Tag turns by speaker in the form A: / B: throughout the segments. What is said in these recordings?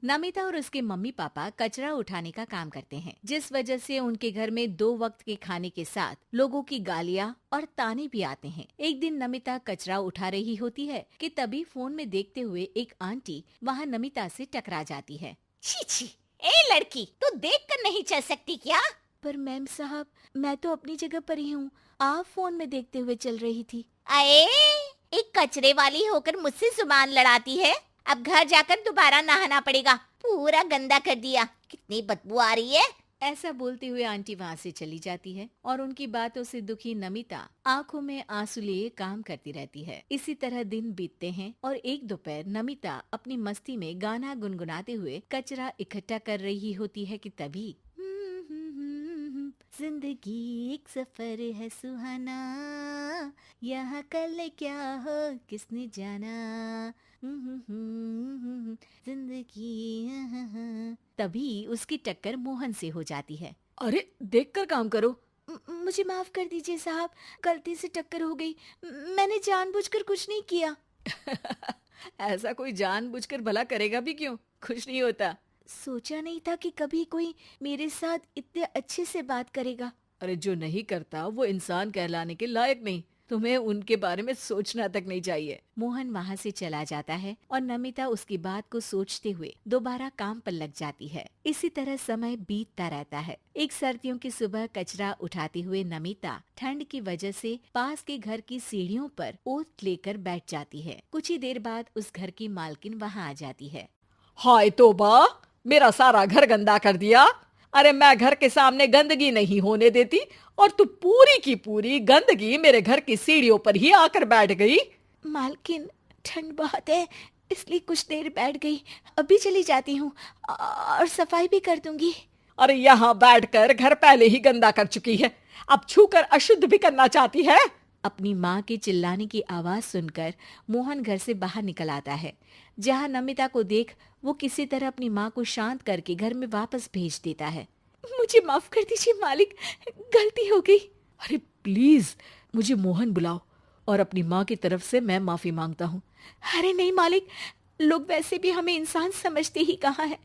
A: नमिता और उसके mummy papa कचरा उठाने का काम करते हैं, जिस वजह से उनके घर में 2 वक्त के खाने के साथ लोगों की गालियाँ और ताने भी आते हैं। एक दिन नमिता कचरा उठा रही होती है कि तभी फोन में देखते हुए एक आंटी वहाँ नमिता से टकरा जाती है।
B: छी छी, ए लड़की, तू देख कर नहीं चल सकती क्या?
A: पर मैम साहब, मैं तो अपनी जगह पर ही हूँ, आप फोन में देखते हुए चल रही थी।
B: अरे, एक कचरे वाली होकर मुझसे जुबान लड़ाती है। अब घर जाकर दोबारा नहाना पड़ेगा, पूरा गंदा कर दिया। कितनी बदबू आ रही है।
A: ऐसा बोलते हुए आंटी वहाँ से चली जाती है और उनकी बातों से दुखी नमिता आंखों में आंसू लिए काम करती रहती है। इसी तरह दिन बीतते हैं और एक दोपहर नमिता अपनी मस्ती में गाना गुनगुनाते हुए कचरा इकट्ठा कर रही होती है कि तभी जिंदगी एक सफर है सुहाना, यहाँ कल क्या हो किसने जाना, जिंदगी। तभी उसकी टक्कर मोहन से हो जाती है। अरे देखकर काम करो। मुझे माफ कर दीजिए साहब, गलती से टक्कर हो गई, मैंने जानबूझकर कुछ नहीं किया। ऐसा कोई जानबूझकर भला करेगा भी क्यों, कुछ नहीं होता। सोचा नहीं था कि कभी कोई मेरे साथ इतने अच्छे से बात करेगा। अरे जो नहीं करता वो इंसान कहलाने के लायक नहीं, तुम्हें उनके बारे में सोचना तक नहीं चाहिए। मोहन वहाँ से चला जाता है और नमिता उसकी बात को सोचते हुए दोबारा काम पर लग जाती है। इसी तरह समय बीतता रहता है। एक सर्दियों की सुबह कचरा उठाते हुए नमिता ठंड की वजह से पास के घर की सीढ़ियों पर ओत लेकर बैठ जाती है। कुछ ही देर बाद उस घर की मालकिन वहाँ आ जाती है।
C: हाय तौबा, मेरा सारा घर गंदा कर दिया। अरे मैं घर के सामने गंदगी नहीं होने देती और तू पूरी की पूरी गंदगी मेरे घर की सीढ़ियों पर ही आकर बैठ गई।
A: मालकिन, ठंड बहुत है इसलिए कुछ देर बैठ गई, अभी चली जाती हूँ और सफाई भी कर दूंगी।
C: अरे यहाँ बैठकर घर पहले ही गंदा कर चुकी है, अब छूकर अशुद्ध भी करना चाहती है।
A: अपनी माँ के चिल्लाने की आवाज सुनकर मोहन घर से बाहर निकल आता है, जहाँ नमिता को देख वो किसी तरह अपनी माँ को शांत करके घर में वापस भेज देता है। मुझे माफ कर दीजिए मालिक, गलती हो गई। अरे प्लीज मुझे मोहन बुलाओ और अपनी माँ की तरफ से मैं माफी मांगता हूँ। अरे नहीं मालिक, लोग वैसे भी हमें इंसान समझते ही कहाँ है,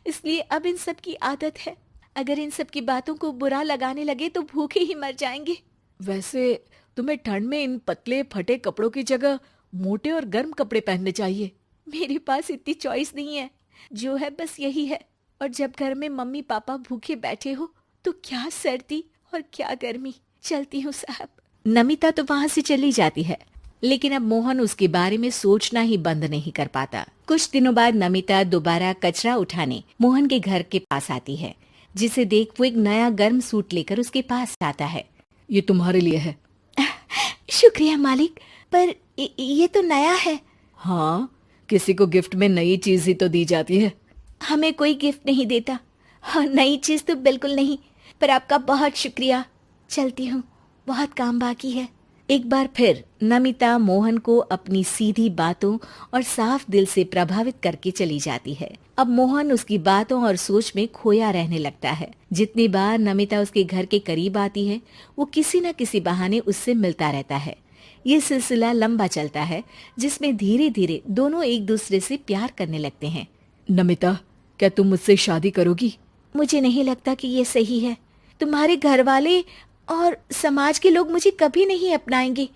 A: इसलिए अब इन सब की आदत है। अगर इन सब की बातों को बुरा लगाने लगे तो भूखे ही मर जाएंगे। वैसे तुम्हें ठंड में इन पतले फटे कपड़ों की जगह मोटे और गर्म कपड़े पहनने चाहिए। मेरे पास इतनी चॉइस नहीं है, जो है बस यही है। और जब घर में मम्मी पापा भूखे बैठे हो तो क्या सर्दी और क्या गर्मी। चलती हूँ साहब। नमिता तो वहाँ से चली जाती है, लेकिन अब मोहन उसके बारे में सोचना ही बंद नहीं कर पाता। कुछ दिनों बाद नमिता दोबारा कचरा उठाने मोहन के घर के पास आती है, जिसे देख वो एक नया गर्म सूट लेकर उसके पास आता है।
C: ये तुम्हारे लिए है।
A: शुक्रिया मालिक, पर ये तो नया है।
C: हाँ, किसी को गिफ्ट में नई चीज ही तो दी जाती है।
A: हमें कोई गिफ्ट नहीं देता। हाँ, नई चीज तो बिल्कुल नहीं, पर आपका बहुत शुक्रिया। चलती हूँ, बहुत काम बाकी है। एक बार फिर नमिता मोहन को अपनी सीधी बातों और साफ दिल से प्रभावित करके चली जाती है। अब मोहन उसकी बातों और सोच में खोया रहने लगता है। जितनी बार नमिता उसके घर के करीब आती है, वो किसी न किसी बहाने उससे मिलता रहता है। ये सिलसिला लंबा चलता है, जिसमें धीरे धीरे दोनों एक दूसरे से प्यार करने लगते हैं।
C: नमिता, क्या तुम मुझसे शादी करोगी?
A: मुझे नहीं लगता कि ये सही है। तुम्हारे घर वाले और समाज के लोग मुझे कभी नहीं अपनाएंगे।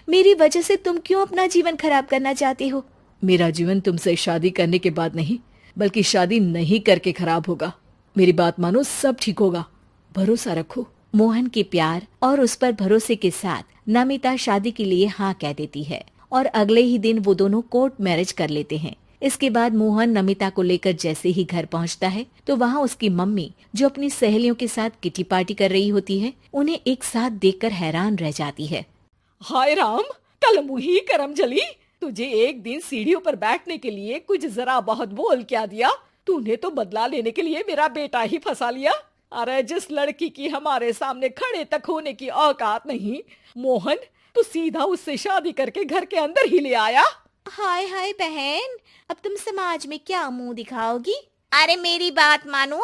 A: मेरी वजह से तुम क्यों अपना जीवन खराब करना चाहते हो?
C: मेरा जीवन तुमसे शादी करने के बाद नहीं, बल्कि शादी नहीं करके खराब होगा। मेरी बात मानो, सब ठीक होगा, भरोसा रखो।
A: मोहन के प्यार और उस पर भरोसे के साथ नमिता शादी के लिए हाँ कह देती है और अगले ही दिन वो दोनों कोर्ट मैरिज कर लेते हैं। इसके बाद मोहन नमिता को लेकर जैसे ही घर पहुंचता है तो वहाँ उसकी मम्मी, जो अपनी सहेलियों के साथ किटी पार्टी कर रही होती है, उन्हें एक साथ देखकर हैरान रह जाती है।
C: हाय राम, कल मुही करम जली, तुझे एक दिन सीढ़ियों पर बैठने के लिए कुछ जरा बहुत बोल क्या दिया। तूने तो बदला लेने के लिए मेरा बेटा ही फंसा लिया। अरे जिस लड़की की हमारे सामने खड़े तक होने की औकात नहीं, मोहन तू सीधा उससे शादी करके घर के अंदर ही ले आया।
A: हाय हाय बहन, अब तुम समाज में क्या मुंह दिखाओगी?
B: अरे मेरी बात मानो,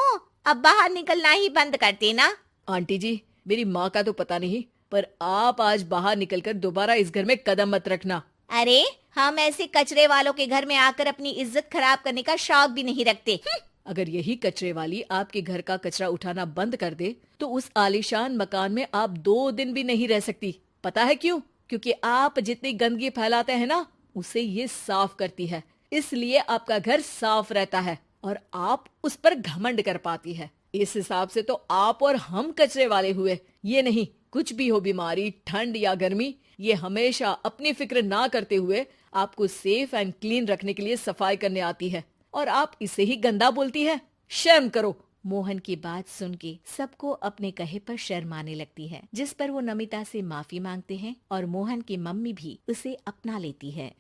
B: अब बाहर निकलना ही बंद कर देना।
C: आंटी जी, मेरी माँ का तो पता नहीं, पर आप आज बाहर निकलकर दोबारा इस घर में कदम मत रखना।
B: अरे हम ऐसे कचरे वालों के घर में आकर अपनी इज्जत खराब करने का शौक भी नहीं रखते।
C: अगर यही कचरे वाली आपके घर का कचरा उठाना बंद कर दे तो उस आलीशान मकान में आप 2 दिन भी नहीं रह सकती। पता है क्यों? क्योंकि आप जितनी गंदगी फैलाते हैं ना, उसे ये साफ करती है। इसलिए आपका घर साफ रहता है और आप उस पर घमंड कर पाती है। इस हिसाब से तो आप और हम कचरे वाले हुए। ये नहीं, कुछ भी हो, बीमारी, ठंड या गर्मी, ये हमेशा अपनी फिक्र ना करते हुए आपको सेफ एंड क्लीन रखने के लिए सफाई करने आती है और आप इसे ही गंदा बोलती है। शर्म करो।
A: मोहन की बात सुन के सबको अपने कहे पर शर्म आने लगती है, जिस पर वो नमिता से माफी मांगते हैं और मोहन की मम्मी भी उसे अपना लेती है।